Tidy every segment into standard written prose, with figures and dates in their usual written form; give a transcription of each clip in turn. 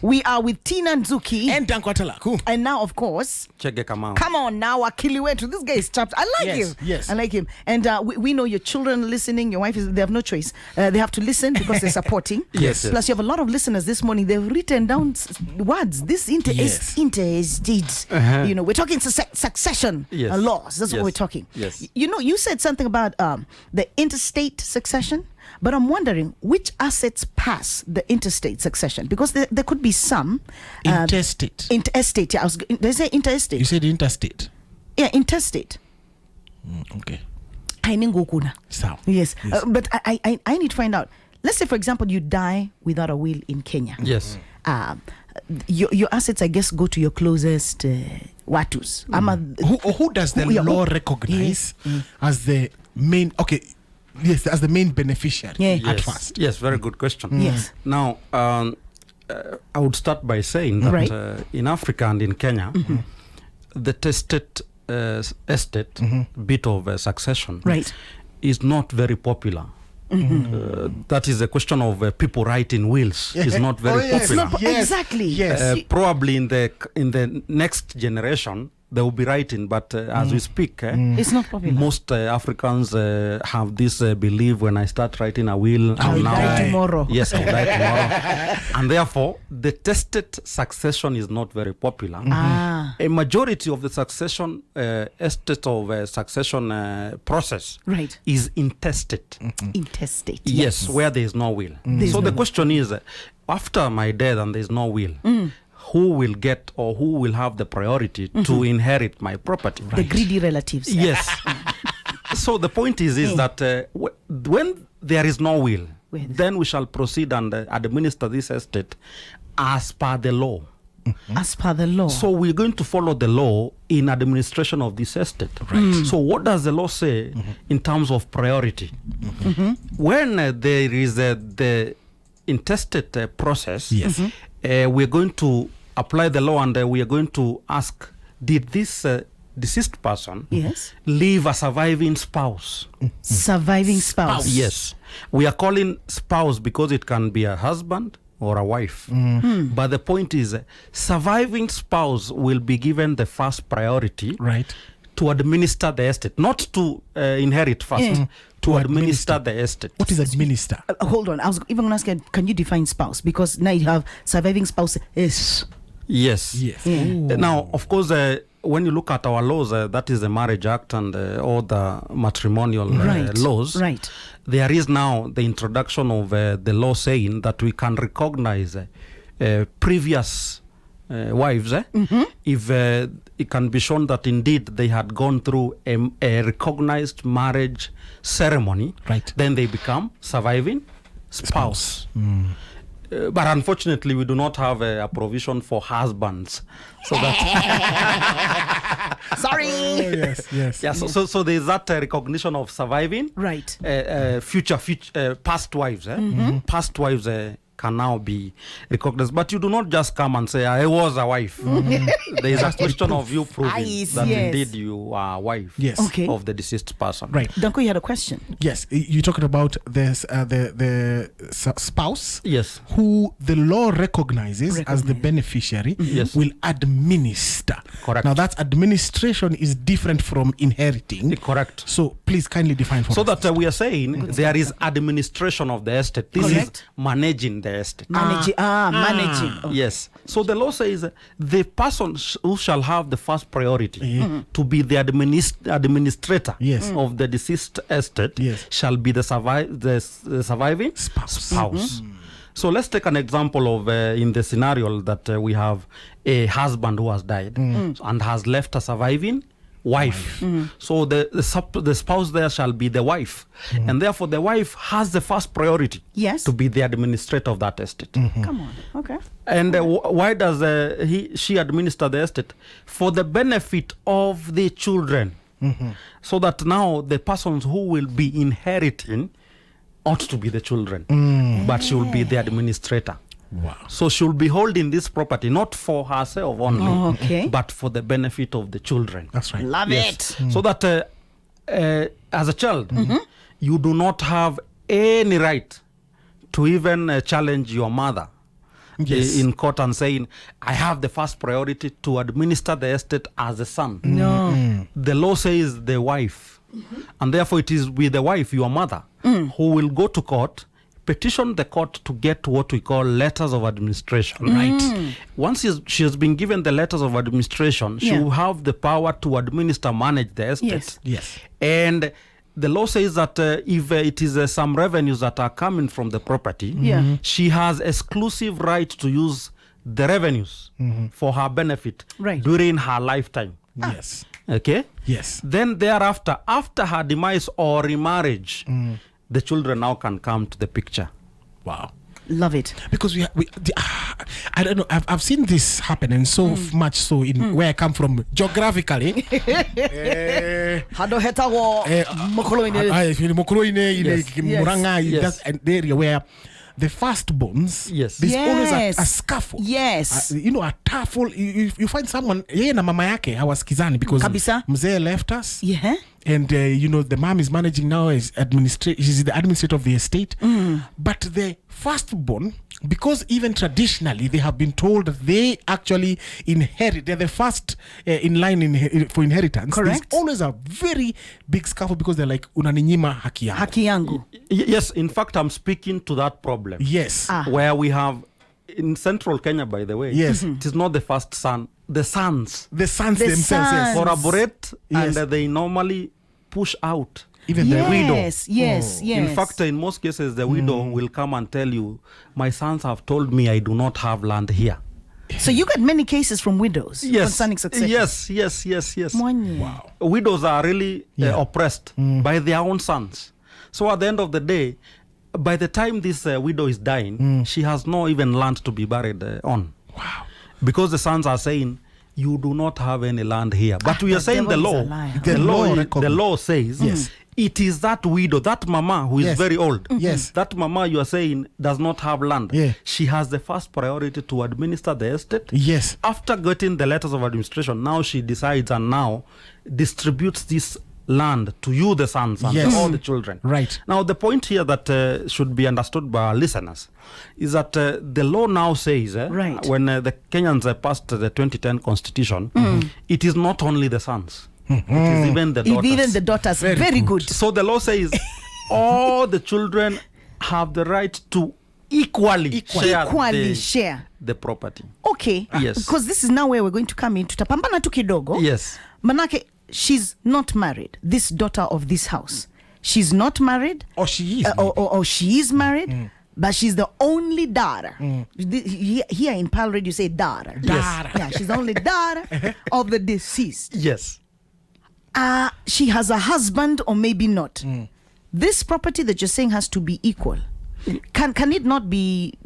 We are with Tina Nzuki and Danko Atalaku. And now, of course, Chege Kamau. Come on now, Akili Wetu. This guy is trapped. I like him. Yes. I like him. And we know your children listening. Your wife they have no choice. They have to listen because they're supporting. Yes. Plus, you have a lot of listeners this morning. They've written down words. This interstate. You know, we're talking succession laws. That's what we're talking. Yes. You know, you said something about the interstate succession. But I'm wondering which assets pass the interstate succession, because there could be some Interstate. Interstate. Yeah, did I say interstate? You said interstate. Yeah, interstate. Okay. So. Yes. But I need to find out. Let's say, for example, you die without a will in Kenya. Yes. Your assets, I guess, go to your closest watus. Who does the law recognize as the main? Okay. Yes, as the main beneficiary at first. Yes, very good question. Yes. Now, I would start by saying that in Africa and in Kenya, the tested estate bit of succession is not very popular. That is a question of people writing wills. Is not very popular. Exactly. Yes. Probably in the next generation, they will be writing, but as we speak, it's not popular. Most Africans have this belief: when I start writing a will, I'll die tomorrow. Yes, I'll die tomorrow. And therefore, the tested succession is not very popular. A majority of the succession estate of succession process is intestate. Intestate. Yes, where there is no will. So the question is, after my death and there is no will, who will get or who will have the priority to inherit my property? The greedy relatives. Yes. So the point is that when there is no will, then we shall proceed and administer this estate as per the law. As per the law. So we're going to follow the law in administration of this estate. So what does the law say in terms of priority? When there is the intestate process, we're going to apply the law and we are going to ask, did this deceased person leave a surviving spouse? Surviving spouse. Yes. We are calling spouse because it can be a husband or a wife. But the point is, surviving spouse will be given the first priority to administer the estate, not to inherit first. To administer the estate. What is administer? Hold on. I was even going to ask, can you define spouse? Because now you have surviving spouse is. Yes. Now, of course, when you look at our laws, that is the Marriage Act and all the matrimonial laws, there is now the introduction of the law saying that we can recognize previous wives if it can be shown that indeed they had gone through a recognized marriage ceremony, then they become surviving spouse. But unfortunately, we do not have a provision for husbands. So that sorry. Yeah. So there is that recognition of surviving. Future past wives. Past wives can now be recognized. But you do not just come and say, I was a wife. There is a question of you proving that indeed you are a wife of the deceased person. Danko, you had a question. Yes, you're talking about this, the spouse who the law recognizes as the beneficiary will administer. Correct. Now that administration is different from inheriting. Correct. So please kindly define for us. So that we are saying there is administration of the estate. This is managing the estate. Managing. Yes. So the law says the person who shall have the first priority to be the administrator of the deceased estate shall be the surviving spouse. So let's take an example of in the scenario that we have a husband who has died and has left a surviving wife. So the spouse there shall be the wife, and therefore the wife has the first priority to be the administrator of that estate. Come on. Okay. And why does she administer the estate? For the benefit of the children, so that now the persons who will be inheriting ought to be the children, but she will be the administrator. Wow. So she will be holding this property not for herself only, but for the benefit of the children. That's right. Love it. So that as a child, you do not have any right to even challenge your mother in court and saying, I have the first priority to administer the estate as a son. No. The law says the wife. And therefore it is with the wife, your mother, who will go to court, petition the court to get what we call letters of administration. Right. Once she has been given the letters of administration, she will have the power to administer, manage the estate. Yes. And the law says that if it is some revenues that are coming from the property, she has exclusive right to use the revenues for her benefit during her lifetime. Yes. Okay? Yes. Then thereafter, after her demise or remarriage, the children now can come to the picture. Wow. Love it. Because I don't know, I've seen this happen, and so much so in where I come from geographically. An area where the firstborns, there's always a scuffle. Yes. A tuffle. You find someone, yeye na mama yake hawasikizani because mzee left us. Yeah. And the mom is managing now as she's the administrator of the estate. But the firstborn, because even traditionally they have been told that they actually inherit, they're the first in line for inheritance. Correct. There's always a very big scuffle because they're like, unaninyima haki yangu. Haki yangu. Yes, in fact, I'm speaking to that problem. Yes. Where we have, in central Kenya, by the way, yes. It is not the first son, the sons. The sons themselves, yes. Corroborate, and they normally push out even the widow. Yes. In fact, in most cases, the widow will come and tell you, my sons have told me I do not have land here. So you got many cases from widows concerning succession. Yes. Wow. Widows are really oppressed by their own sons. So at the end of the day, by the time this widow is dying, she has no even land to be buried on. Wow. Because the sons are saying, you do not have any land here. But we are saying the law. The law says it is that widow, that mama who is very old. Yes. That mama you are saying does not have land. Yeah. She has the first priority to administer the estate. Yes. After getting the letters of administration, now she decides and now distributes this land to you, the sons, and all the children. Right. Now, the point here that should be understood by our listeners is that the law now says, when the Kenyans passed the 2010 constitution, it is not only the sons. It is even the daughters. Even the daughters. Very good. So the law says all the children have the right to equally share the property. Okay. Yes. Because this is now where we're going to come in. Tutapambana tu kidogo. Yes. Manake, she's not married. This daughter of this house. She's not married. Or she is. Or she is married. But she's the only daughter. Here in Pal Radio, you say daughter. Yes. Yeah, she's the only daughter of the deceased. Yes. She has a husband or maybe not. This property that you're saying has to be equal. Can it not be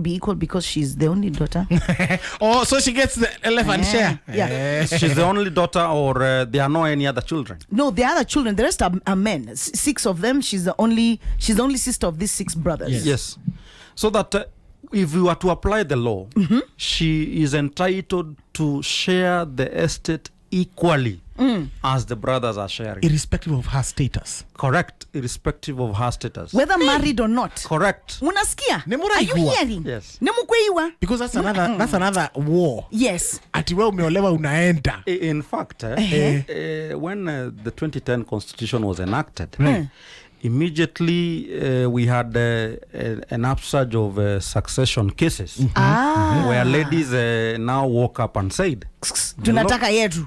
equal because she's the only daughter? Oh, so she gets the 11 share. Yeah. She's the only daughter, or there are no any other children? No, the other children, the rest are men. 6 of them. She's the only sister of these 6 brothers. Yes. So that if we were to apply the law, she is entitled to share the estate equally as the brothers are sharing. Irrespective of her status. Correct. Irrespective of her status. Whether married or not. Correct. Unasikia? Are you hearing? Yes. Because that's another war. Yes. Ati wewe umeolewa unaenda. In fact, when the 2010 constitution was enacted, immediately we had an upsurge of succession cases where ladies now woke up and said, tunataka yetu.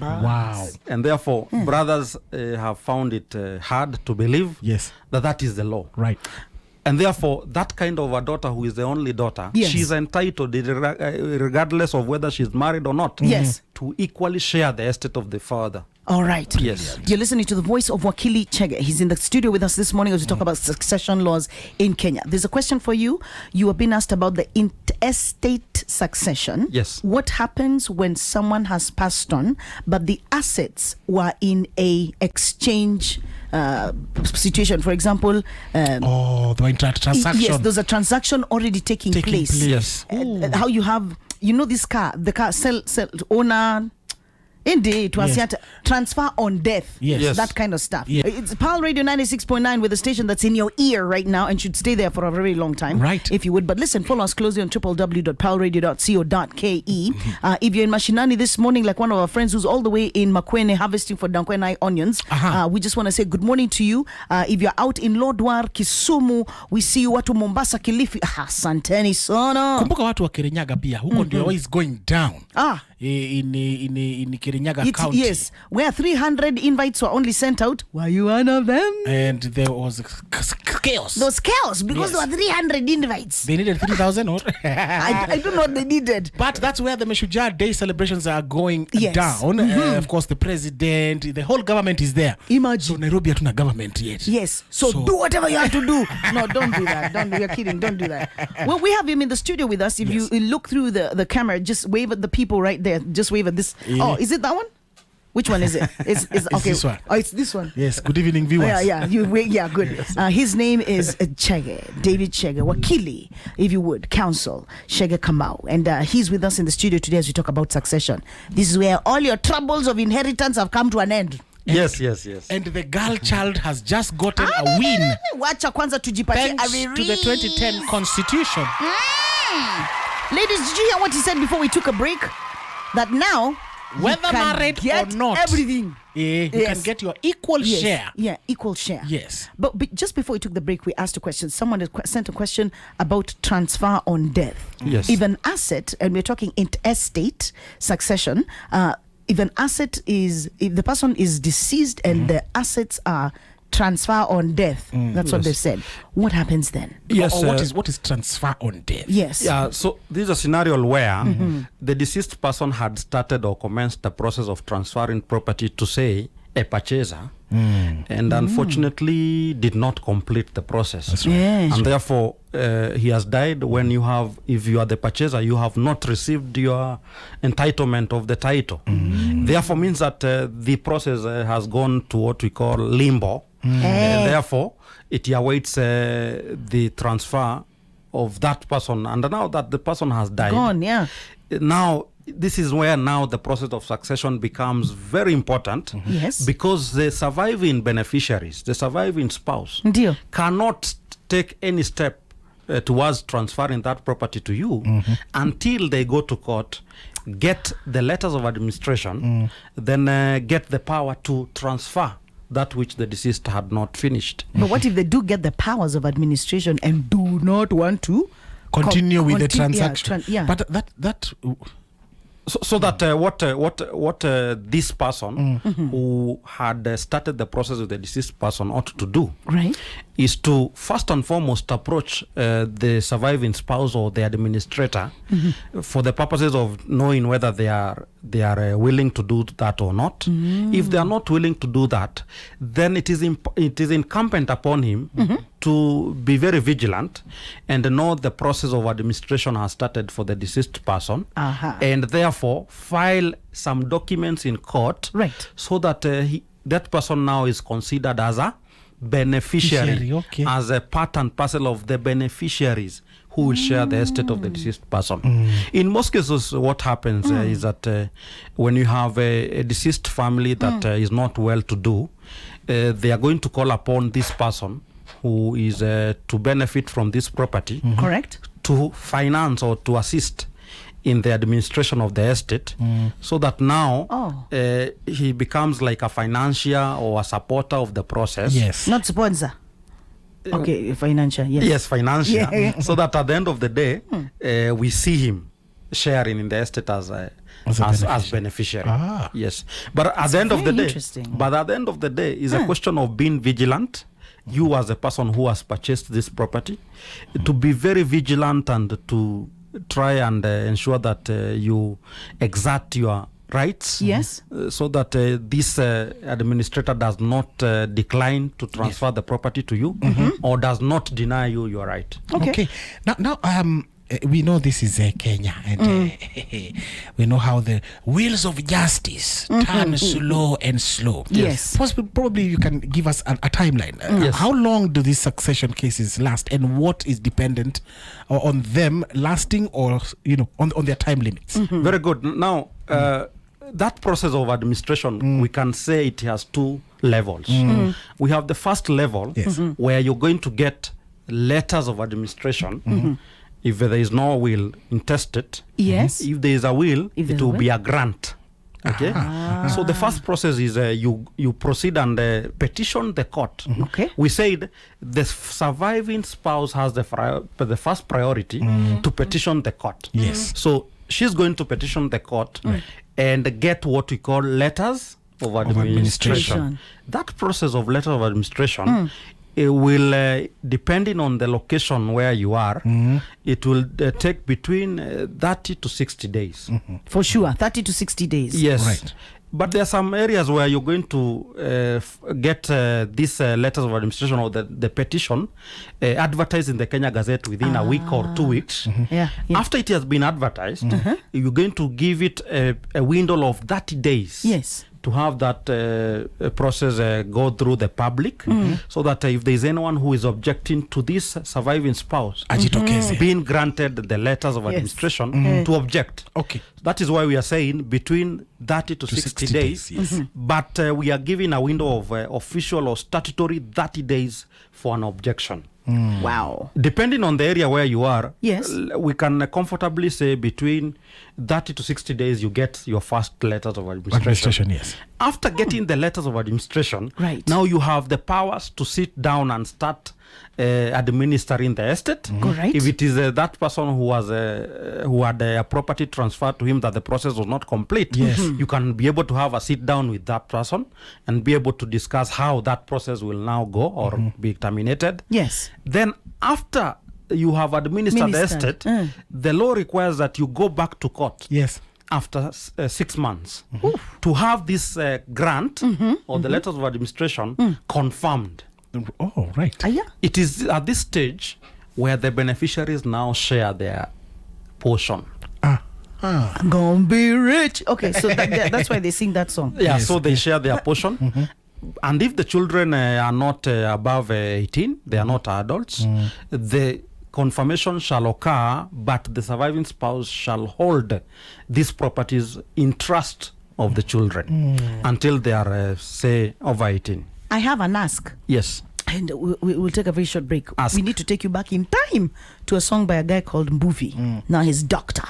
Wow. And therefore, brothers have found it hard to believe that is the law. Right. And therefore, that kind of a daughter who is the only daughter, she's entitled, regardless of whether she's married or not, to equally share the estate of the father. All right. Yes. You're listening to the voice of Wakili Chege. He's in the studio with us this morning as we talk about succession laws in Kenya. There's a question for you. You have been asked about the intestate succession. Yes. What happens when someone has passed on, but the assets were in a exchange situation? For example, the transaction. Yes, there's a transaction already taking place. Yes. How you have, this car, the car sell owner. Indeed, Yes. transfer on death. Yes. That kind of stuff. Yeah. It's Pearl Radio 96.9 with a station that's in your ear right now and should stay there for a very long time. Right. If you would. But listen, follow us closely on www.pearlradio.co.ke. If you're in Mashinani this morning, like one of our friends who's all the way in Makwene harvesting for Dankwenai onions, we just want to say good morning to you. If you're out in Lodwar, Kisumu, we see you watu Mombasa, Kilifi. Asanteni sana. Kumbuka watu wa Kirinyaga pia huko ndio always going down. In Kirinyaga County. Yes, where 300 invites were only sent out. Were you one of them? And there was chaos. There was chaos because there were 300 invites. They needed 3,000 or I don't know what they needed. But that's where the Mashujaa Day celebrations are going down. Of course, the president, the whole government is there. Imagine. So Nairobi hatuna government yet. Yes. So do whatever you have to do. No, don't do that. We're kidding. Don't do that. Well, we have him in the studio with us. If you look through the camera, just wave at the people right there. Just wave at this. Yeah. Oh, is it that one? Which one is it? It's okay. This one. Oh, it's this one. Yes. Good evening, viewers. Yeah, good. His name is Chege, David Chege, Wakili, if you would, counsel, Chege Kamau. And he's with us in the studio today as we talk about succession. This is where all your troubles of inheritance have come to an end. Yes. And the girl child has just gotten a win. Wacha kwanza tujipatie Thanks to the 2010 Constitution. Ladies, did you hear what he said before we took a break? That now, whether married or not, everything. You can get your equal share. Yeah, equal share. Yes. But just before we took the break, we asked a question. Someone had sent a question about transfer on death. Yes. If an asset, and we're talking estate succession, if the person is deceased and the assets are transfer on death, that's what they've said. What happens then? Yes. Or what is transfer on death? Yes. Yeah, so this is a scenario where the deceased person had started or commenced the process of transferring property to, say, a purchaser, and unfortunately did not complete the process. That's right. Yes. And therefore, he has died when if you are the purchaser, you have not received your entitlement of the title. Therefore means that the process has gone to what we call limbo. Therefore, it awaits the transfer of that person. And now that the person has died, Gone, yeah. now this is where now the process of succession becomes very important. Yes. Because the surviving beneficiaries, the surviving spouse, Deal. cannot take any step towards transferring that property to you until they go to court, get the letters of administration, then get the power to transfer that which the deceased had not finished. But what if they do get the powers of administration and do not want to Continue with the transaction. Yeah. But that So that what this person who had started the process with the deceased person ought to do, right, is to first and foremost approach the surviving spouse or the administrator for the purposes of knowing whether they are willing to do that or not. If they are not willing to do that, then it is incumbent upon him to be very vigilant and know the process of administration has started for the deceased person, and therefore file some documents in court, right, so that that person now is considered as a beneficiary, okay, as a part and parcel of the beneficiaries who will share the estate of the deceased person. In most cases, what happens is that when you have a deceased family that is not well to do, they are going to call upon this person who is to benefit from this property, correct, to finance or to assist in the administration of the estate, so that now he becomes like a financier or a supporter of the process. Yes. not sponsor. Okay, financial. Yes. Yes, financial. Yeah. So that at the end of the day, we see him sharing in the estate as beneficiary. Yes, but at the end of the day, is a question of being vigilant. You as a person who has purchased this property, to be very vigilant and to try and ensure that you exert your rights, yes, so that this administrator does not decline to transfer the property to you, or does not deny you your right. Okay. Now we know this is Kenya, and we know how the wheels of justice turn slow and slow. Yes. Probably you can give us a timeline. Yes. How long do these succession cases last, and what is dependent on them lasting, or on their time limits? Very good. Now, that process of administration, we can say it has two levels. We have the first level where you're going to get letters of administration. If there is no will intestate, Yes. if there is a will, If it there's a will will. be a grant. Okay, so the first process is you proceed and petition the court. Okay. We said the surviving spouse has the first priority to petition the court. Yes. So she's going to petition the court and get what we call letters of administration. administration. That process of letter of administration, it will, depending on the location where you are, it will take between 30 to 60 days. For sure, 30 to 60 days. Yes. Right. But there are some areas where you're going to get these letters of administration or the petition advertised in the Kenya Gazette within a week or 2 weeks. Yeah. After it has been advertised, you're going to give it a window of 30 days. Yes. To have that process go through the public, so that if there's anyone who is objecting to this surviving spouse Ajitokeze. being granted the letters of administration to object. Okay. That is why we are saying between 30 to 60 days. Yes. But we are giving a window of official or statutory 30 days for an objection. Wow. Depending on the area where you are, Yes. We can comfortably say between 30 to 60 days you get your first letters of Administration, yes. After getting the letters of administration, Right. now you have the powers to sit down and start administering the estate. Correct. If it is that person who was who had a property transferred to him that the process was not complete, Yes. you can be able to have a sit down with that person and be able to discuss how that process will now go or be terminated. Yes. Then after you have administered the Ministered. estate, the law requires that you go back to court Yes. after 6 months to have this grant or the letters of administration confirmed. Oh, right. Aya. It is at this stage where the beneficiaries now share their portion. I'm gonna be rich. Okay, so that's why they sing that song. Yeah, Yes. so they share their portion. And if the children are not above 18, they are not adults, the confirmation shall occur, but the surviving spouse shall hold these properties in trust of the children until they are, say, over 18. I have an ask. Yes. And we'll take a very short break. Ask. We need to take you back in time to a song by a guy called Mbuvi. Now he's Dr.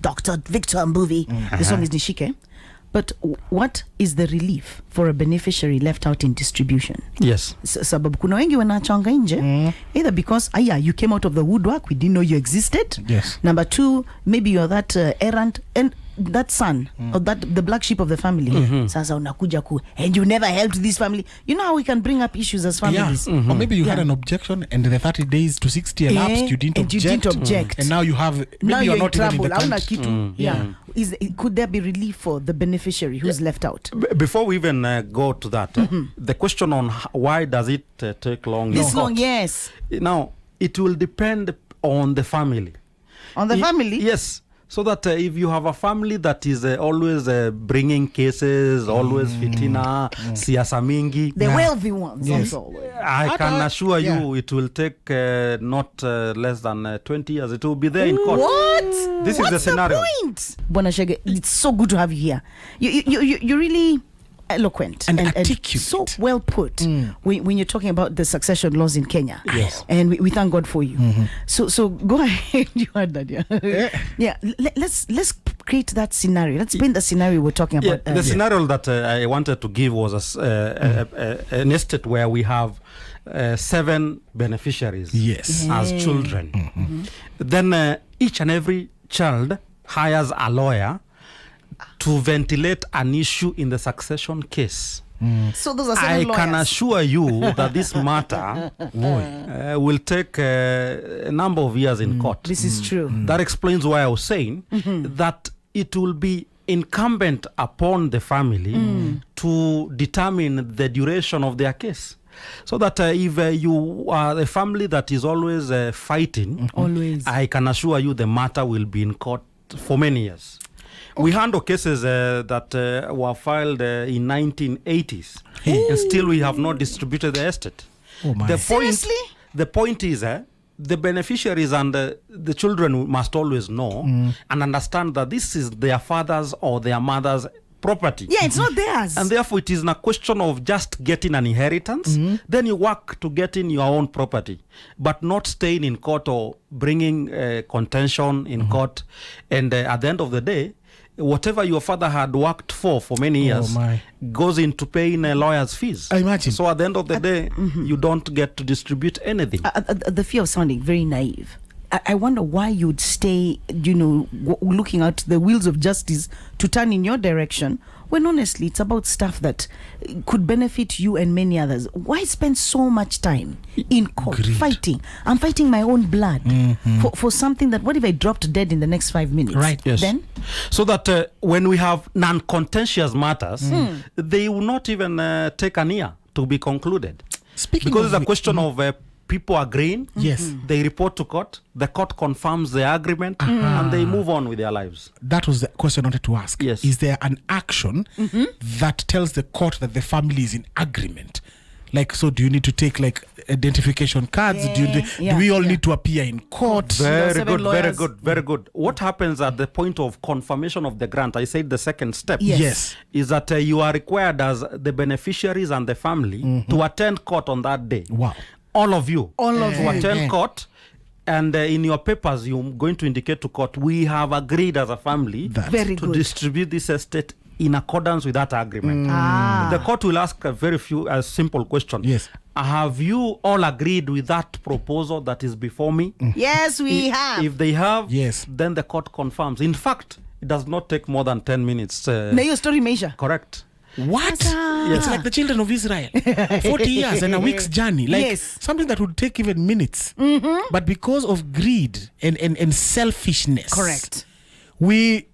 Dr. Victor Mbuvi. The song is Nishike. But what is the relief for a beneficiary left out in distribution? Yes. Sababu kuna wengi wanachanga nje, either because you came out of the woodwork, we didn't know you existed. Yes. Number two, maybe you're that errant and that son or that the black sheep of the family. Sasa unakuja and you never helped this family. You know how we can bring up issues as families. Or maybe you had an objection and the 30 days to 60 elapsed, you didn't and object. you didn't object. And now you have, maybe Now you're you're not in even trouble. in the Hauna country. kitu. Yeah. Could there be relief for the beneficiary who's left out? Before we even go to that, the question on why does it take long? This in long, court? yes. Now, it will depend on the family. On the family? Yes. So that if you have a family that is always bringing cases, always fitina, siasa mingi, The wealthy ones. Yes. Also. I can assure you it will take not less than 20 years. It will be there in court. What? This is What's the scenario. point? Bwana Shege, it's so good to have you here. You're really eloquent And articulate. so well put when you're talking about the succession laws in Kenya. Yes. And we thank God for you. So go ahead. You heard that, yeah. Let's create that scenario. Let's paint the scenario we're talking Yeah, about. the scenario that I wanted to give was an estate where we have 7 beneficiaries Yes. as children. Then each and every child hires a lawyer to ventilate an issue in the succession case. So those are I 7 lawyers. can assure you that this matter will take a number of years in court. This is true. That explains why I was saying that it will be incumbent upon the family to determine the duration of their case. So that if you are a family that is always fighting, Always. I can assure you the matter will be in court for many years. We handle cases that were filed in 1980s, and still we have not distributed the estate. Oh my. Seriously? The point is, the beneficiaries and the children must always know and understand that this is their father's or their mother's property. Yeah, it's not theirs. And therefore, it is a question of just getting an inheritance. Then you work to get in your own property, but not staying in court or bringing contention in court. And at the end of the day, whatever your father had worked for many years goes into paying lawyers' fees. I imagine. So at the end of the day, you don't get to distribute anything. The fear of sounding very naive. I wonder why you'd stay, looking at the wheels of justice to turn in your direction, when honestly it's about stuff that could benefit you and many others. Why spend so much time in court fighting? I'm fighting my own blood for something that, what if I dropped dead in the next 5 minutes? Right. Yes. Then? So that when we have non-contentious matters, they will not even take an year to be concluded. Speaking because of it's a question of people agreeing. Yes. They report to court. The court confirms the agreement, and they move on with their lives. That was the question I wanted to ask. Yes. Is there an action that tells the court that the family is in agreement? Like, so do you need to take like identification cards? Do we all need to appear in court? Very good. What happens at the point of confirmation of the grant? I said the second step Yes. is that you are required as the beneficiaries and the family to attend court on that day. Wow. All of you All of to attend court, and in your papers you're going to indicate to court, we have agreed as a family Very to good. distribute this estate in accordance with that agreement. The court will ask a very simple question. Yes. Have you all agreed with that proposal that is before me? Yes, we have. If they have, Yes. then the court confirms. In fact, it does not take more than 10 minutes. Na hiyo story measure. Correct. What? Sasa. It's like the children of Israel. 40 years and a week's journey. Like Yes. something that would take even minutes. But because of greed and selfishness. Correct. We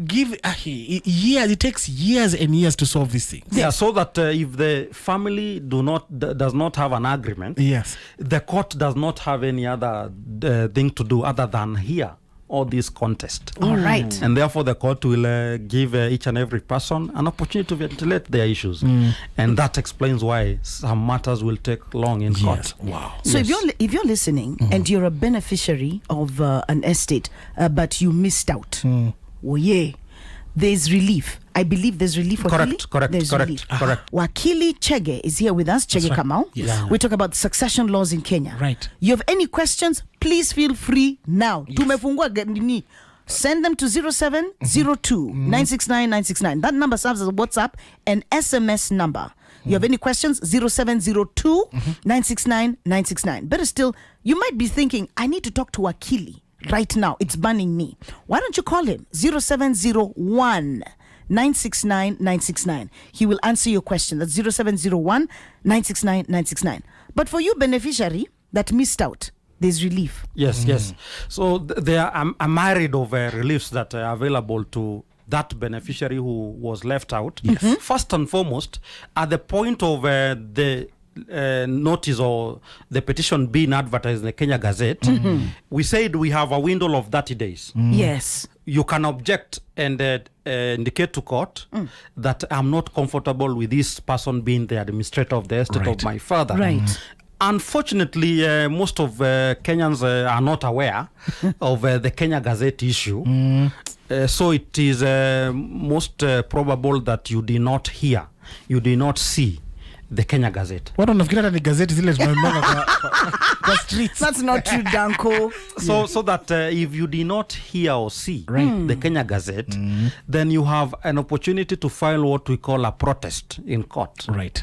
give years. It takes years and years to solve these things. Yeah, so that if the family does not have an agreement, Yes. the court does not have any other thing to do other than hear all this contest. All right. And therefore the court will give each and every person an opportunity to ventilate their issues. And that explains why some matters will take long in court. Wow. So Yes. if you're listening and you're a beneficiary of an estate, but you missed out, oh yeah, there's relief. I believe there's relief. Correct, correct, There's correct, relief. correct. Wakili Chege is here with us. Chege right. Kamau. Yes. Yeah. We talk about succession laws in Kenya. Right. You have any questions? Please feel free now. Tumefungua nini. Send them to 0702 969 969. That number serves as a WhatsApp and SMS number. You have any questions? 0702 969 969. Better still, you might be thinking, I need to talk to Wakili right now. It's burning me. Why don't you call him? 0701 969 969. He will answer your question. That's 0701 969 969. But for you, beneficiary that missed out, there's relief. Yes, yes. So there are a myriad of reliefs that are available to that beneficiary who was left out. First and foremost, at the point of the notice or the petition being advertised in the Kenya Gazette, we said we have a window of 30 days. Yes. You can object and indicate to court that I'm not comfortable with this person being the administrator of the estate of my father. Right. Unfortunately, most of Kenyans are not aware of the Kenya Gazette issue. So it is most probable that you did not hear, you did not see the Kenya Gazette. Watu wanafikiri hata ni gazeti zile zimemwaga kwa streets. That's not true, Danko. So that if you did not hear or see the Kenya Gazette, then you have an opportunity to file what we call a protest in court. Right.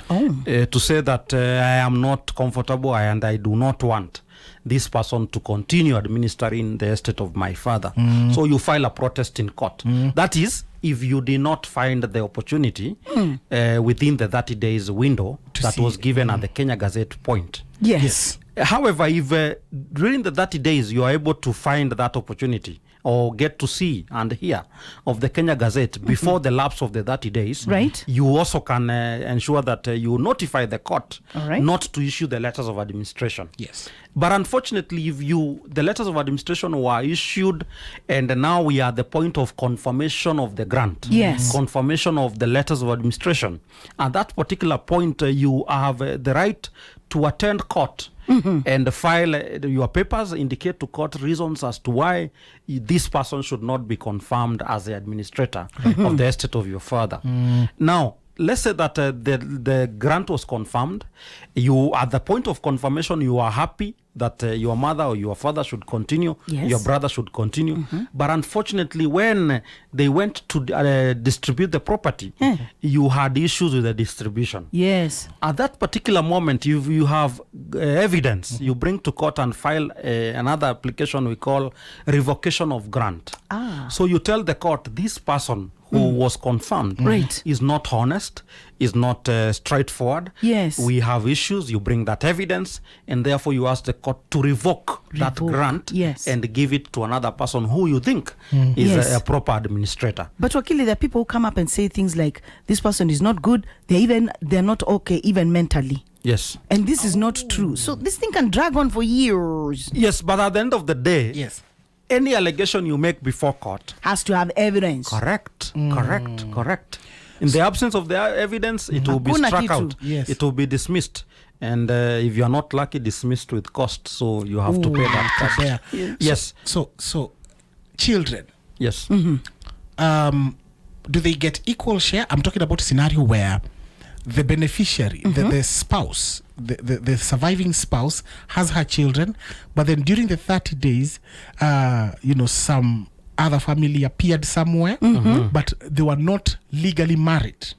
To say that I am not comfortable and I do not want this person to continue administering the estate of my father. So you file a protest in court. That is, if you did not find the opportunity within the 30 days window that was given at the Kenya Gazette point. Yes. However, if during the 30 days you are able to find that opportunity or get to see and hear of the Kenya Gazette before the lapse of the 30 days, Right. you also can ensure that you notify the court All right. not to issue the letters of administration. Yes. But unfortunately, if the letters of administration were issued and now we are at the point of confirmation of the grant, Yes. confirmation of the letters of administration, at that particular point you have the right to attend court and file your papers, indicate to court reasons as to why this person should not be confirmed as the administrator of the estate of your father. Now, let's say that the grant was confirmed. You, at the point of confirmation, you are happy that your mother or your father should continue, your brother should continue. But unfortunately, when they went to distribute the property, you had issues with the distribution. Yes. At that particular moment, you have evidence. You bring to court and file another application we call revocation of grant. So you tell the court, this person who was confirmed is not honest, is not straightforward. Yes. We have issues. You bring that evidence, and therefore you ask the court to revoke that grant and give it to another person who you think is a proper administrator. But Wakili, there are people who come up and say things like, this person is not good, they're not okay, even mentally. Yes. And this is not true. So this thing can drag on for years. Yes, but at the end of the day, any allegation you make before court has to have evidence. Correct. In the absence of the evidence, it will be struck out. It will be dismissed. And if you are not lucky, dismissed with cost. So you have to pay that cost. Yes. So children. Yes. Do they get equal share? I'm talking about a scenario where the beneficiary, the spouse, the surviving spouse has her children, but then during the 30 days, some other family appeared somewhere, but they were not legally married.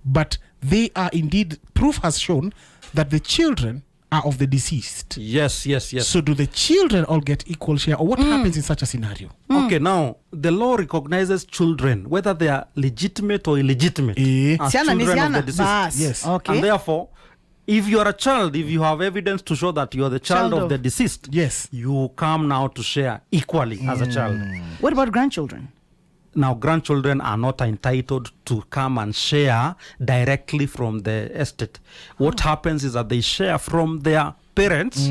But they are indeed, proof has shown that the children are of the deceased. Yes. So do the children all get equal share, or what happens in such a scenario? Okay, now, the law recognizes children, whether they are legitimate or illegitimate, as children of the deceased. Yes. Okay. And therefore, if you are a child, if you have evidence to show that you are the child of the deceased, you come now to share equally as a child. What about grandchildren? Now, grandchildren are not entitled to come and share directly from the estate. What happens is that they share from their parents.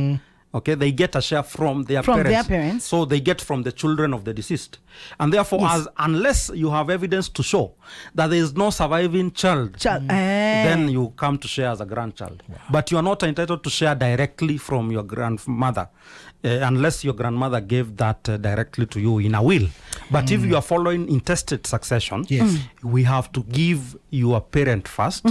Okay, they get a share from their parents. So they get from the children of the deceased. And therefore, unless you have evidence to show that there is no surviving child, then you come to share as a grandchild. Wow. But you are not entitled to share directly from your grandmother, unless your grandmother gave that directly to you in a will. But if you are following intestate succession, we have to give your parent first,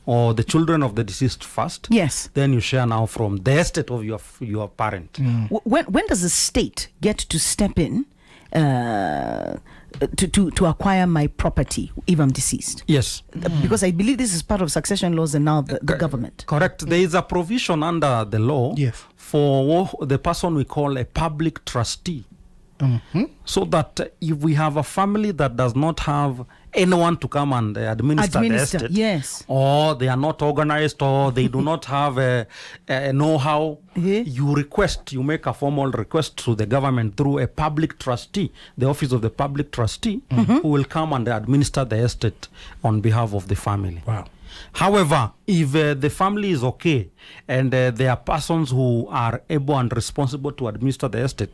or the children of the deceased first. Yes. Then you share now from the estate of your parent. When does the state get to step in to acquire my property if I'm deceased? Yes. Because I believe this is part of succession laws and now the government. Correct. There is a provision under the law for the person we call a public trustee. So that if we have a family that does not have anyone to come and administer the estate, or they are not organized, or they do not have a know-how, you make a formal request to the government through a public trustee, the office of the public trustee, who will come and administer the estate on behalf of the family. Wow. However, if the family is okay and there are persons who are able and responsible to administer the estate,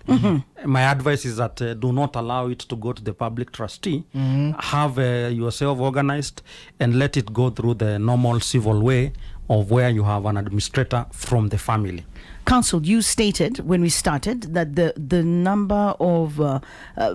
my advice is that do not allow it to go to the public trustee. Have yourself organized and let it go through the normal civil way of where you have an administrator from the family. Counsel, you stated when we started that the number of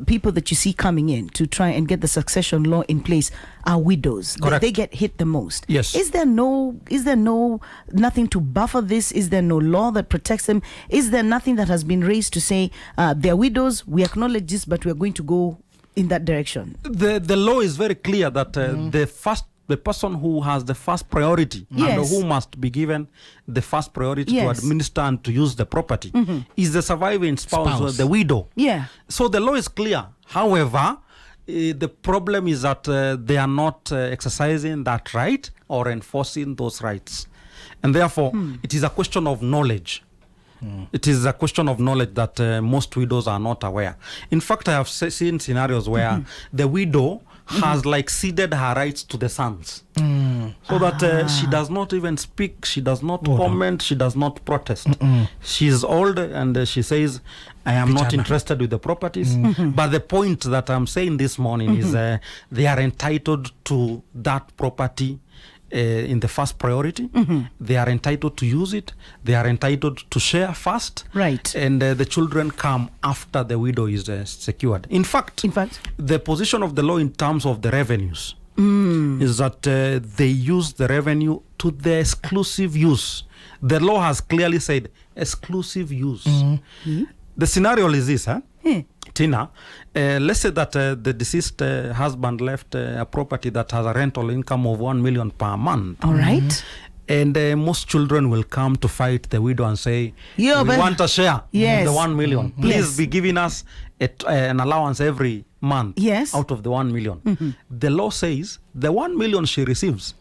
people that you see coming in to try and get the succession law in place are widows. Correct. They get hit the most. Yes. Is there nothing to buffer this? Is there no law that protects them? Is there nothing that has been raised to say they're widows, we acknowledge this, but we're going to go in that direction? The law is very clear that the person who has the first priority and who must be given the first priority to administer and to use the property is the surviving spouse. Or the widow. So the law is clear. However, the problem is that they are not exercising that right or enforcing those rights. And therefore, it is a question of knowledge. It is a question of knowledge that most widows are not aware. In fact, I have seen scenarios where the widow has ceded her rights to the sons, so that she does not even speak, she does not comment, she does not protest. She's old and she says, I am not interested with the properties. But the point that I'm saying this morning is they are entitled to that property in the first priority. They are entitled to use it. They are entitled to share first. Right. And the children come after the widow is secured. In fact, the position of the law in terms of the revenues is that they use the revenue to the exclusive use. The law has clearly said exclusive use. The scenario is this, Tina. Let's say that the deceased husband left a property that has a rental income of 1 million per month. All right. And most children will come to fight the widow and say, we want a share of the 1 million. Please be giving us an allowance every month out of the 1 million. The law says the 1 million she receives,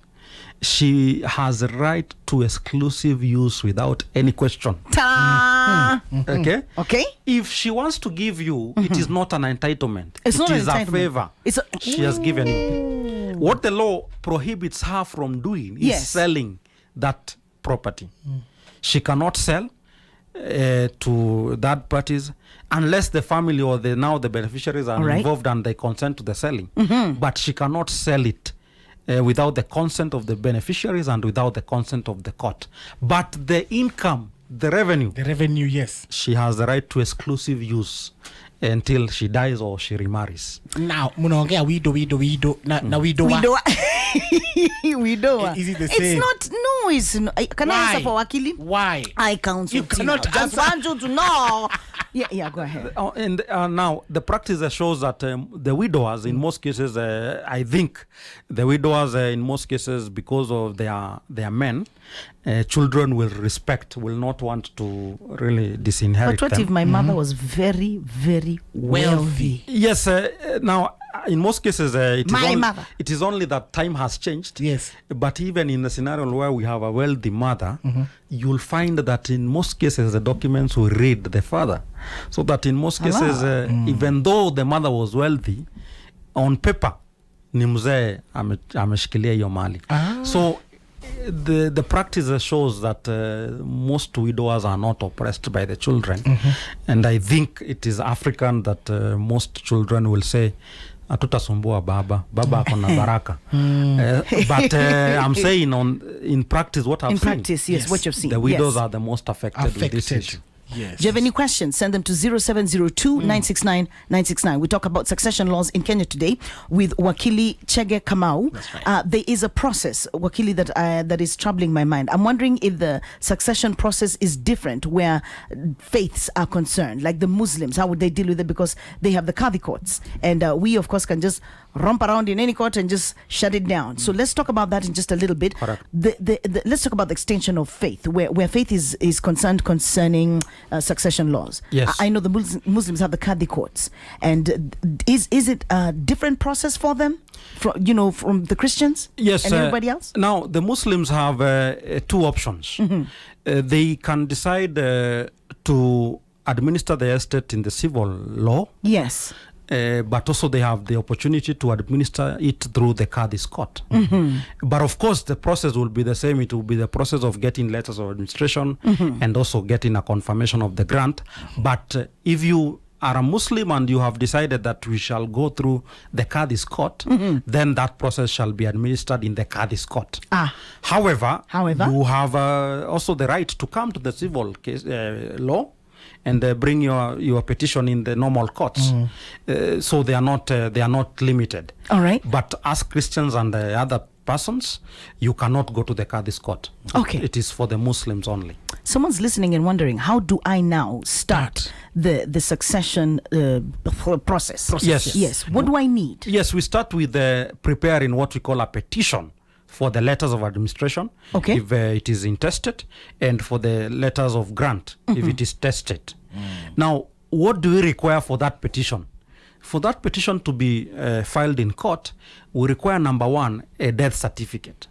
she has a right to exclusive use without any question. Okay? If she wants to give you, it is not an entitlement. It is a favor she has given you. What the law prohibits her from doing is selling that property. She cannot sell to third parties unless the family or the beneficiaries are involved and they consent to the selling. But she cannot sell it without the consent of the beneficiaries and without the consent of the court. But the income, the revenue, yes, she has the right to exclusive use until she dies or she remarries. Now, munaongea widow na widow. Is it the same? It's not. No, it's not. Can I answer for Wakili? Why? I counsel. You cannot just want you to know. Go ahead. And now the practice shows that the widowers, in most cases, I think the widowers, in most cases, because of their men, children will not want to really disinherit them. But what if my mother was very, very wealthy? Yes. Now, in most cases, it is only that time has changed. Yes. But even in the scenario where we have a wealthy mother, you'll find that in most cases the documents will read the father. So that in most cases, even though the mother was wealthy, on paper, ni mzee ameshikilia hiyo mali. So the practice shows that most widowers are not oppressed by the children. And I think it is African that most children will say, hatutasumbua baba akona baraka. But I'm saying in practice what I've seen. In practice, yes, what you've seen. The widows are the most affected with this issue. Yes. Do you have any questions? Send them to 0702-969-969. We talk about succession laws in Kenya today with Wakili Chege Kamau. That's right. There is a process, Wakili, that is troubling my mind. I'm wondering if the succession process is different where faiths are concerned, like the Muslims. How would they deal with it? Because they have the Qadhi courts. And we, of course, can just romp around in any court and just shut it down. So let's talk about that in just a little bit. Correct. Let's talk about the extension of faith, where faith is concerned concerning succession laws. Yes. I know the Muslims have the Qadhi courts. And is it a different process for them, from the Christians? Yes, and everybody else? Now, the Muslims have two options. They can decide to administer the estate in the civil law. Yes. But also they have the opportunity to administer it through the Qadhi's court. But of course, the process will be the same. It will be the process of getting letters of administration and also getting a confirmation of the grant. But if you are a Muslim and you have decided that we shall go through the Qadhi's court, then that process shall be administered in the Qadhi's court. However, you have also the right to come to the civil case law and bring your petition in the normal courts. So they are not limited. All right. But as Christians and other persons, you cannot go to the Qadhi's court. Okay. It is for the Muslims only. Someone's listening and wondering, how do I now start the succession process? Yes. What do I need? Yes, we start with preparing what we call a petition for the letters of administration, if it is intestate, and for the letters of grant, if it is tested. Now, what do we require for that petition? For that petition to be filed in court, we require, number one, a death certificate,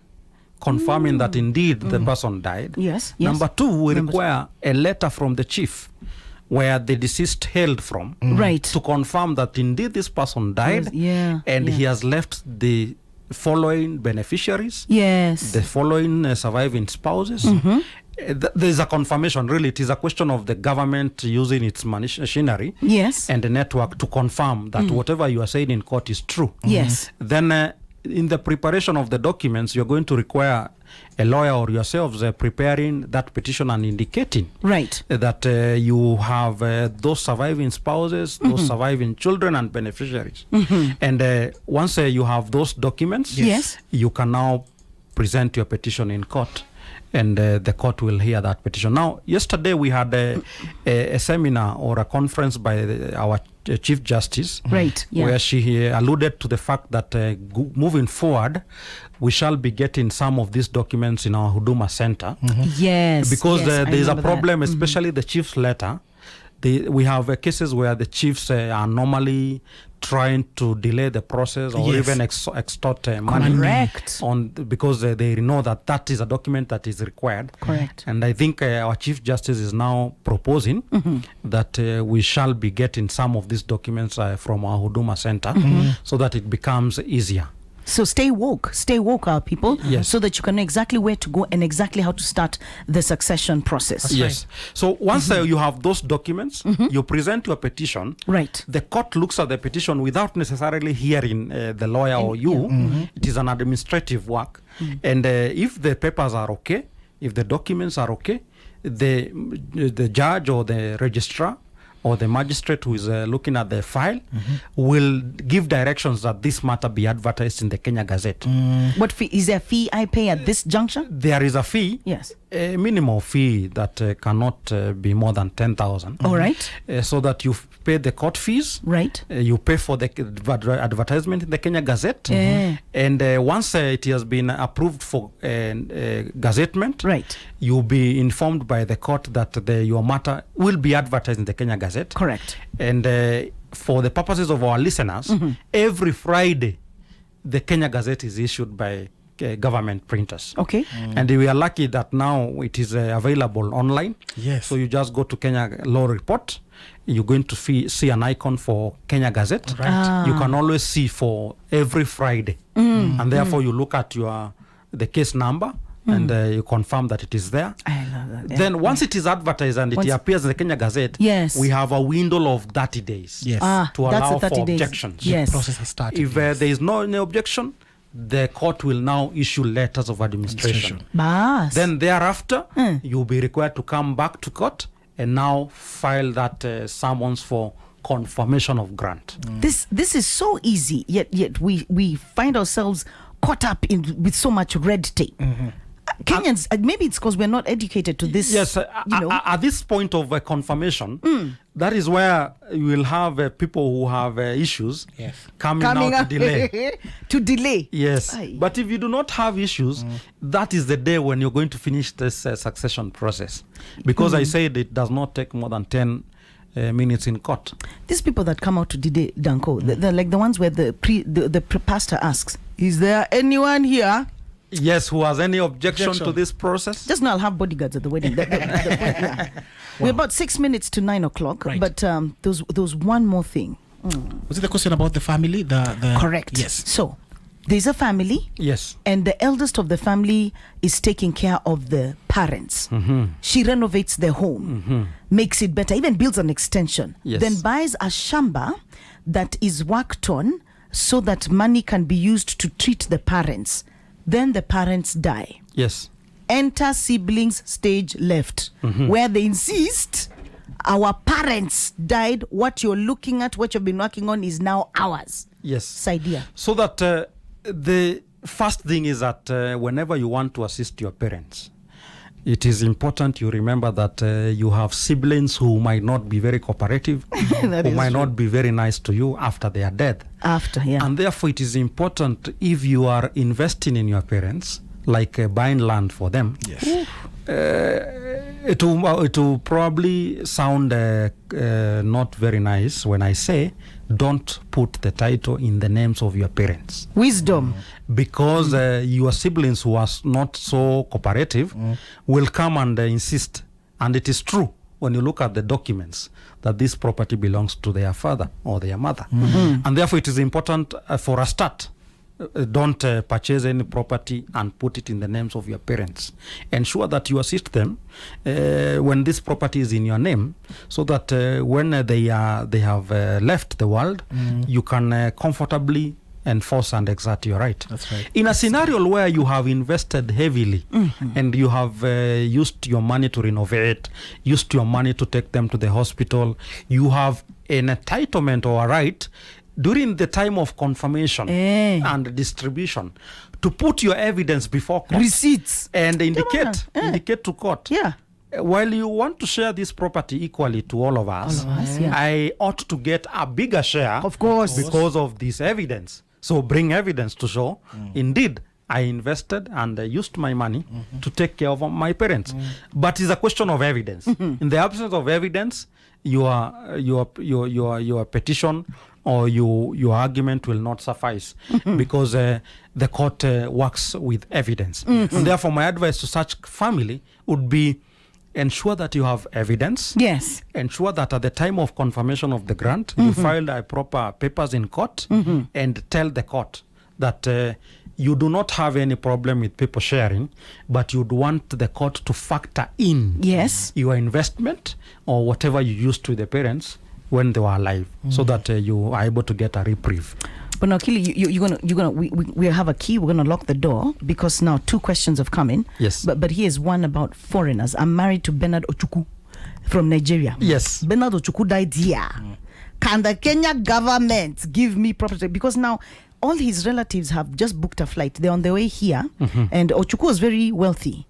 confirming that indeed the person died. Yes. Number two, we require a letter from the chief where the deceased hailed from, to confirm that indeed this person died, and he has left the following beneficiaries, the following surviving spouses. There is a confirmation. Really, it is a question of the government using its machinery and the network to confirm that whatever you are saying in court is true. Yes. Then in the preparation of the documents, you're going to require a lawyer or yourselves preparing that petition and indicating that you have those surviving spouses, those surviving children and beneficiaries. And once you have those documents, you can now present your petition in court, and the court will hear that petition. Now, yesterday we had a seminar or a conference by our Chief Justice, where she alluded to the fact that moving forward, we shall be getting some of these documents in our Huduma Center. Because there is a problem, especially the chief's letter. We have cases where the chiefs are normally trying to delay the process or even extort money because they know that is a document that is required. And I think our Chief Justice is now proposing that we shall be getting some of these documents from our Huduma Center so that it becomes easier. So stay woke, our people, so that you can know exactly where to go and exactly how to start the succession process. So once you have those documents, you present your petition. The court looks at the petition without necessarily hearing the lawyer or you. It is an administrative work. And if the papers are okay, if the documents are okay, the judge or the registrar or the magistrate who is looking at the file will give directions that this matter be advertised in the Kenya Gazette. What fee? Is there a fee I pay at this juncture? There is a fee. A minimal fee that cannot be more than 10,000. All right. So that you pay the court fees. You pay for the advertisement in the Kenya Gazette. And once it has been approved for gazettement, you'll be informed by the court that your matter will be advertised in the Kenya Gazette. And for the purposes of our listeners, every Friday, the Kenya Gazette is issued by government printers. And we are lucky that now it is available online. So you just go to Kenya Law Report. You're going to see an icon for Kenya Gazette. You can always see for every Friday. And therefore you look at the case number and you confirm that it is there. I love that. Then once it is advertised and it appears in the Kenya Gazette, we have a window of 30 days to allow for objections. The process has started. If there is no objection, the court will now issue letters of administration. Then thereafter, you'll be required to come back to court and now file that summons for confirmation of grant. This is so easy, yet we find ourselves caught up with so much red tape. Kenyans, maybe it's because we're not educated to this. At this point of confirmation, that is where you will have people who have issues coming out to delay. But if you do not have issues, that is the day when you're going to finish this succession process. Because I said it does not take more than 10 minutes in court. These people that come out to delay, Danko, they're like the ones where the pastor asks, is there anyone here? Who has any objection to this process? Just now I'll have bodyguards at the wedding. We're about 6 minutes to 9 o'clock, but there's one more thing. Was it the question about the family? Correct. Yes. So there's a family. And the eldest of the family is taking care of the parents. She renovates the home, makes it better, even builds an extension, then buys a shamba that is worked on so that money can be used to treat the parents. Then the parents die. Enter siblings stage left, where they insist our parents died. What you're looking at, what you've been working on, is now ours. Saidia. So that the first thing is that whenever you want to assist your parents, it is important you remember that you have siblings who might not be very cooperative, who might not be very nice to you after they are dead. And therefore it is important, if you are investing in your parents, like buying land for them, it will probably sound not very nice when I say don't put the title in the names of your parents. Wisdom. Because your siblings who are not so cooperative will come and insist. And it is true when you look at the documents that this property belongs to their father or their mother. And therefore it is important for a start. Don't purchase any property and put it in the names of your parents. Ensure that you assist them when this property is in your name, so that when they have left the world, you can comfortably enforce and exert your right. That's right. In a scenario where you have invested heavily and you have used your money to renovate, used your money to take them to the hospital, you have an entitlement or a right during the time of confirmation and distribution to put your evidence before court. Receipts. And indicate to court. Yeah. While you want to share this property equally to all of us, I ought to get a bigger share, of course, because of this evidence. So bring evidence to show, indeed, I invested and I used my money to take care of my parents. But it's a question of evidence. In the absence of evidence, your petition or your argument will not suffice because the court works with evidence. And therefore, my advice to such family would be ensure that you have evidence. Yes. Ensure that at the time of confirmation of the grant, you filed proper papers in court and tell the court that you do not have any problem with people sharing, but you'd want the court to factor in your investment or whatever you used to the parents when they were alive, so that you are able to get a reprieve. But now, Kili, we have a key. We're gonna lock the door because now 2 questions have come in. Yes. But here's one about foreigners. I'm married to Bernard Ochuku from Nigeria. Yes. Bernard Ochuku died here. Can the Kenya government give me property? Because now all his relatives have just booked a flight. They're on their way here, and Ochuku was very wealthy.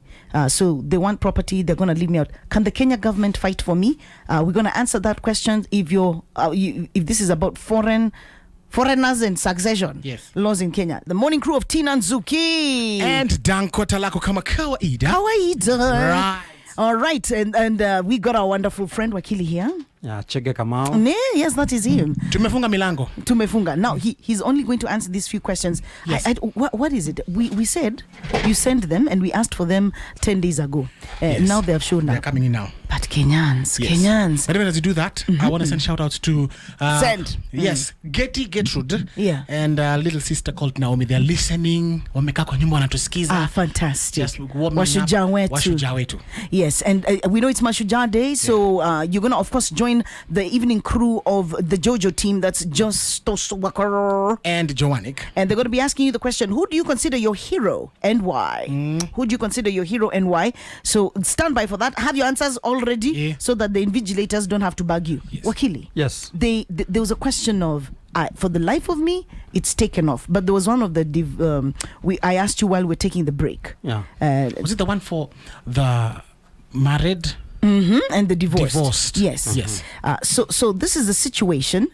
So they want property. They're going to leave me out. Can the Kenya government fight for me? We're going to answer that question. If if this is about foreigners and succession laws in Kenya. The morning crew of Tina Nzuki and Dankota Lako kama kawaida. Right. All right, and we got our wonderful friend Wakili here. Yeah, Chege Kamau. Yes, that is him. Tumefunga milango. Tumefunga. Now he's only going to answer these few questions. Yes. What is it? We said you sent them, and we asked for them 10 days ago. Now they have shown up. They're coming in now. But Kenyans. But even as you do that, I want to send shout outs to Yes, Gertrude. Yeah. And a little sister called Naomi. They're listening. Wamekaa kwa nyumba wanatusikiza. Fantastic. Just warming Washujaa up. wetu. Washujaa wetu. Yes, and we know it's Mashujaa Day, so you're going to, of course, join the evening crew of the JoJo team. That's Justos Wakar and Joannick. And they're going to be asking you the question, who do you consider your hero and why? Who do you consider your hero and why? So stand by for that. Have your answers already so that the invigilators don't have to bug you. Yes. Wakili. Yes. There was a question of, for the life of me, it's taken off. But there was one of the, I asked you while we're taking the break. Yeah. Was it the one for the married? And the divorced. Yes. So this is the situation.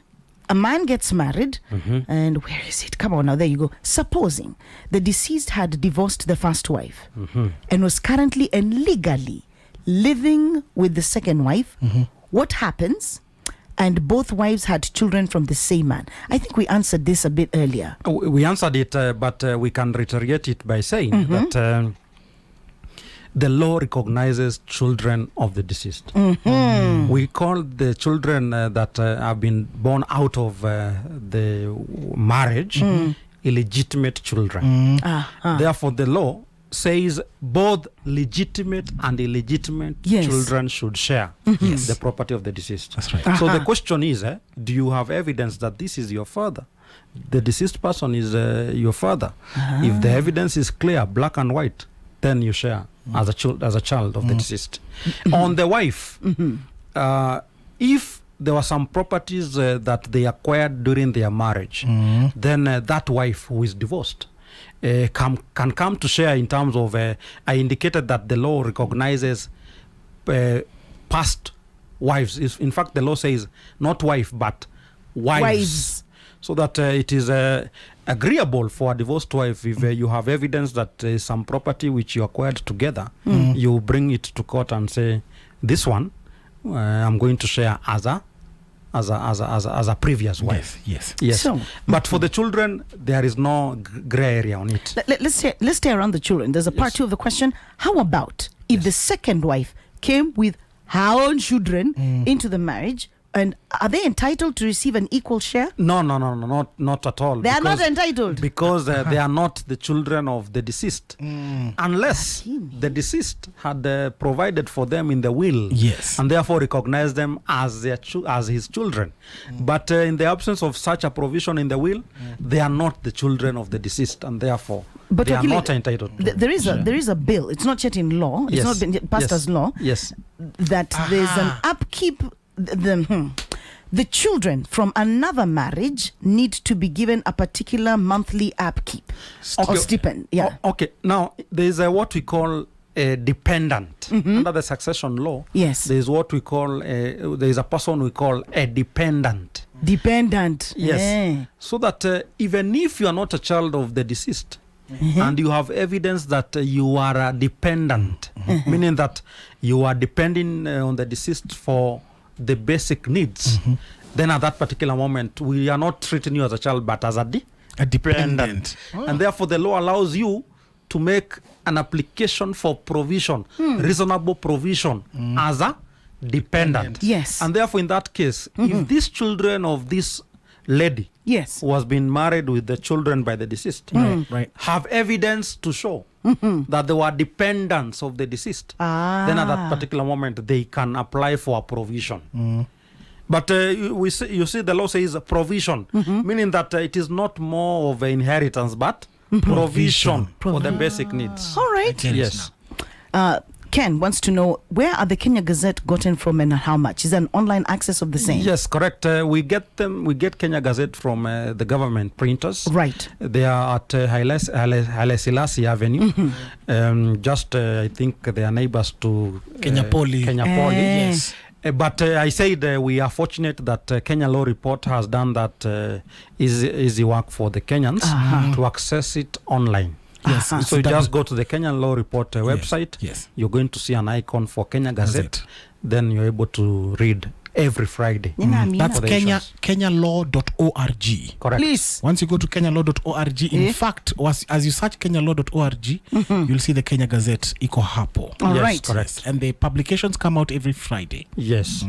A man gets married, and where is it? Come on now, there you go. Supposing the deceased had divorced the first wife and was currently and legally living with the second wife, what happens? And both wives had children from the same man. I think we answered this a bit earlier. We answered it, but we can reiterate it by saying that the law recognizes children of the deceased. We call the children that have been born out of the marriage illegitimate children. Therefore, the law says both legitimate and illegitimate children should share the property of the deceased. That's right. So the question is, do you have evidence that this is your father? The deceased person is your father. If the evidence is clear, black and white, then you share as a child of the deceased. On the wife, if there were some properties that they acquired during their marriage, then that wife who is divorced can come to share in terms of, I indicated that the law recognizes past wives. In fact, the law says not wife, but wives. So that it is agreeable for a divorced wife if you have evidence that some property which you acquired together, you bring it to court and say, this one I'm going to share as a previous wife. Yes. So, but for the children, there is no gray area on it. Let's stay around the children. There's a part 2 of the question. How about if the second wife came with her own children into the marriage? And are they entitled to receive an equal share? No, not at all. They are not entitled. Because they are not the children of the deceased. Unless the deceased had provided for them in the will. Yes. And therefore recognize them as as his children. But in the absence of such a provision in the will, they are not the children of the deceased, and therefore But they are Wakili, not entitled. There is a bill. It's not yet in law. It's Yes. not been passed as law. Yes. That there's an upkeep. The children from another marriage need to be given a particular monthly upkeep or stipend. Yeah. Okay. Now there is what we call a dependent under the succession law. Yes. There is what we call there is a person we call a dependent. Dependent. Yes. Yeah. So that even if you are not a child of the deceased, and you have evidence that you are a dependent, meaning that you are depending on the deceased for the basic needs, then at that particular moment we are not treating you as a child but as a dependent. And therefore the law allows you to make an application for provision, reasonable provision, as a dependent. Yes. And therefore in that case, if these children of this lady Yes. who has been married with the children by the deceased Right. have evidence to show that they were dependents of the deceased, then at that particular moment they can apply for a provision. But you see the law says provision, meaning that it is not more of an inheritance but provision for the basic needs. All right. Yes. Ken wants to know, where are the Kenya Gazette gotten from and how much? Is there an online access of the same? Yes, correct. We get Kenya Gazette from the government printers. Right. They are at Haile Selassie Avenue. Just, I think they are neighbors to Kenya Poly. Yes. But I said we are fortunate that Kenya Law Report has done that easy work for the Kenyans to access it online. Yes. So you just go to the Kenyan Law Report website. Yes. You're going to see an icon for Kenya Gazette. Then you're able to read every Friday. That's kenyalaw.org. Correct. Please. Once you go to kenyalaw.org, in fact, as you search kenyalaw.org, you'll see the Kenya Gazette iko hapo. All Yes, right. correct. And the publications come out every Friday. Yes.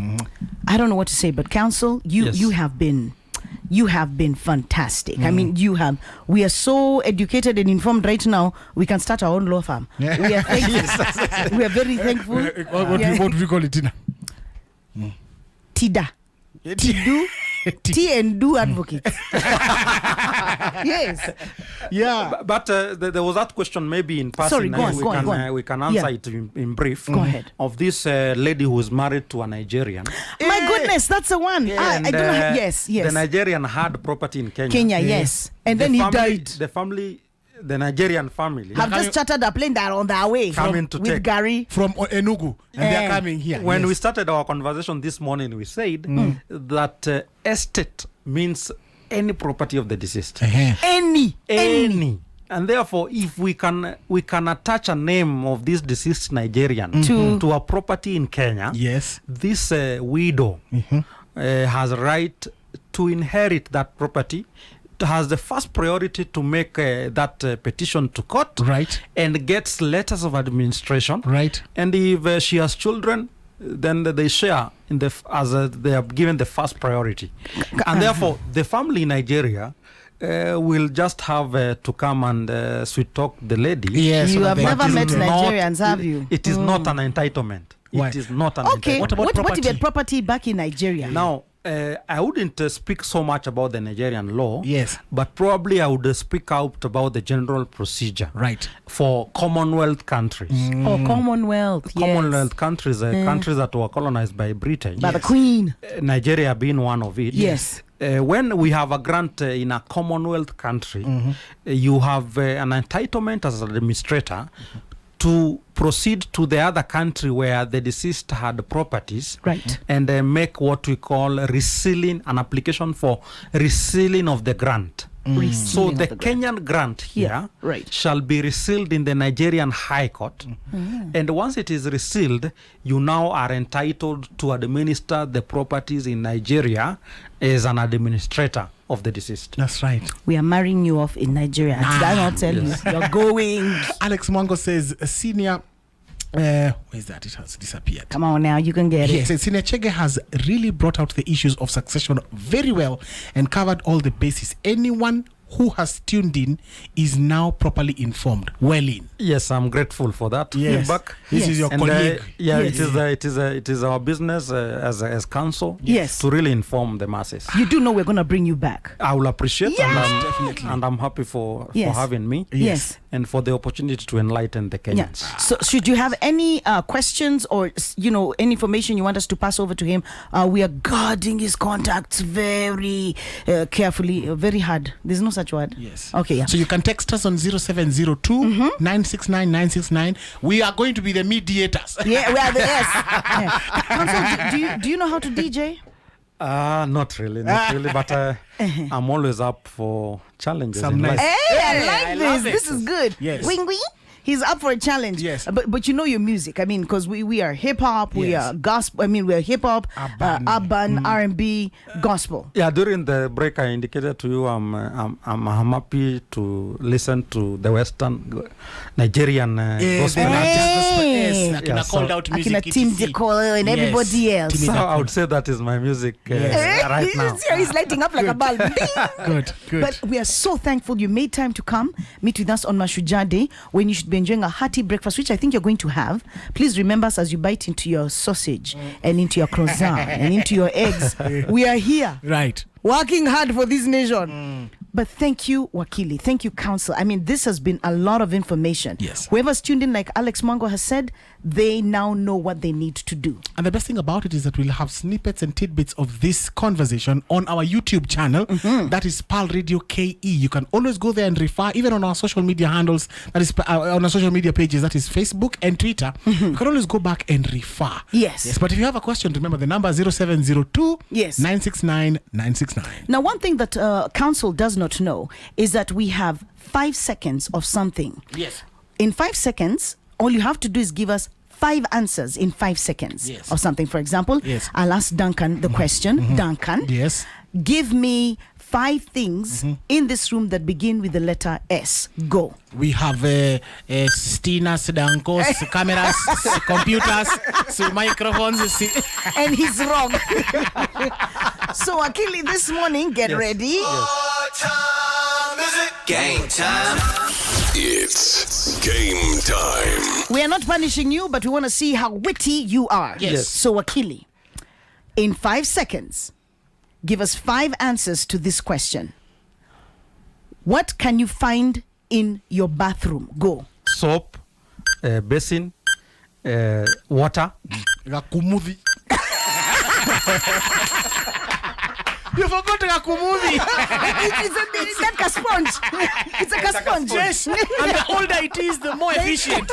I don't know what to say, but counsel, you have been fantastic. I mean, we are so educated and informed right now, we can start our own law firm. We are thankful. We are very thankful. What do we call it, Tina? TIDA. Tidu. T and do advocates. Yes. Yeah. But there was that question maybe in passing. Sorry, go on. We can answer it in brief. Go ahead. Of this lady who is married to a Nigerian. My goodness, that's the one. I don't know. Yes. The Nigerian had property in Kenya. Kenya, yes. And then he died. The Nigerian family Have just chartered a plane that are on their way with Gary from Enugu, and they are coming here. When we started our conversation this morning, we said that estate means any property of the deceased. Any. And therefore, if we can attach a name of this deceased Nigerian to a property in Kenya, yes, this widow has a right to inherit that property, has the first priority to make that petition to court, right, and gets letters of administration, right, and if she has children, then they share in they are given the first priority, and therefore the family in Nigeria will just have to come and sweet talk the lady. Yes, you have never met Nigerians, have you? It is not an entitlement. Why? It is not an okay. entitlement. What if you had property back in Nigeria? Now, I wouldn't speak so much about the Nigerian law. Yes. But probably I would speak out about the general procedure. Right. For Commonwealth countries. Oh, Commonwealth. Commonwealth countries, countries that were colonized by Britain. By the Queen. Nigeria being one of it. Yes. When we have a grant in a Commonwealth country, you have an entitlement as an administrator to proceed to the other country where the deceased had properties, right, and make what we call resealing, an application for resealing of the grant. So the Kenyan grant here shall be resealed in the Nigerian High Court, and once it is resealed, you now are entitled to administer the properties in Nigeria as an administrator of the deceased. That's right. We are marrying you off in Nigeria. Did I not tell you? You're going. Alex Mwango says, senior where is that? It has disappeared. Come on now, you can get it. Yes, and Senior Chege has really brought out the issues of succession very well and covered all the bases. Anyone who has tuned in is now properly informed. Well in. Yes, I'm grateful for that feedback. This is your And, colleague. it is our business as council Yes. to really inform the masses. You do know we're going to bring you back. I will appreciate Definitely. and I'm happy for Yes. having me. Yes. And for the opportunity to enlighten the Yeah. Kenyans. So, should you have any questions or any information you want us to pass over to him, we are guarding his contacts very carefully, very hard. There's no such word. Yes. Okay. Yeah. So you can text us on 0702 969 969. We are going to be the mediators. Yeah, we are the yes. Yeah. Council, do you know how to DJ? Not really, but I'm always up for challenges. Some in nice- life. Hey, I I love like this. it. This is good. Yes. Wing wing. He's up for a challenge. Yes. But you know your music. I mean, because we are hip hop, we Yes. are gospel. I mean, we are hip hop, urban, R&B, gospel. Yeah, during the break, I indicated to you I'm happy to listen to the Western Nigerian gospel. Hey. Yes, Yeah, called so- out music. Akina Tim etc. Dekolo and Yes. everybody else. Timmy So Dakolo. I would say that is my music Yes. right now. He's lighting up like a bulb. Good. But we are so thankful you made time to come meet with us on Mashujaa Day, when you should be enjoying a hearty breakfast, which I think you're going to have. Please remember us as you bite into your sausage and into your croissant and into your eggs. We are here Right. working hard for this nation. But thank you, Wakili. Thank you, Council. I mean, this has been a lot of information. Yes. Whoever's tuned in, like Alex Mwango has said, they now know what they need to do. And the best thing about it is that we'll have snippets and tidbits of this conversation on our YouTube channel. That is Pal Radio KE. You can always go there and refer, even on our social media handles, that is on our social media pages, that is Facebook and Twitter. You can always go back and refer. Yes. But if you have a question, remember the number 0702 Yes. 969 969. Now, one thing that Council does not know is that we have 5 seconds of something. Yes. In 5 seconds, all you have to do is give us 5 answers in 5 seconds Yes. of something. For example, Yes. I'll ask Duncan the question. Duncan, Yes. give me 5 things in this room that begin with the letter S. Go. We have Stinas, Dankos, cameras, computers, microphones. And he's wrong. So, Akili, this morning, get ready. Game time. It's game time. We are not punishing you, but we want to see how witty you are. Yes. So, Akili, in 5 seconds, give us 5 answers to this question. What can you find in your bathroom? Go. Soap, basin, water. Gakumuthi. You forgot Gakumuthi. It's like a sponge. It's like a sponge. Yes. And the older it is, the more efficient.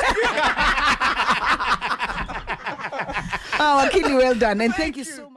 Oh, Akili, well done. And thank you so much.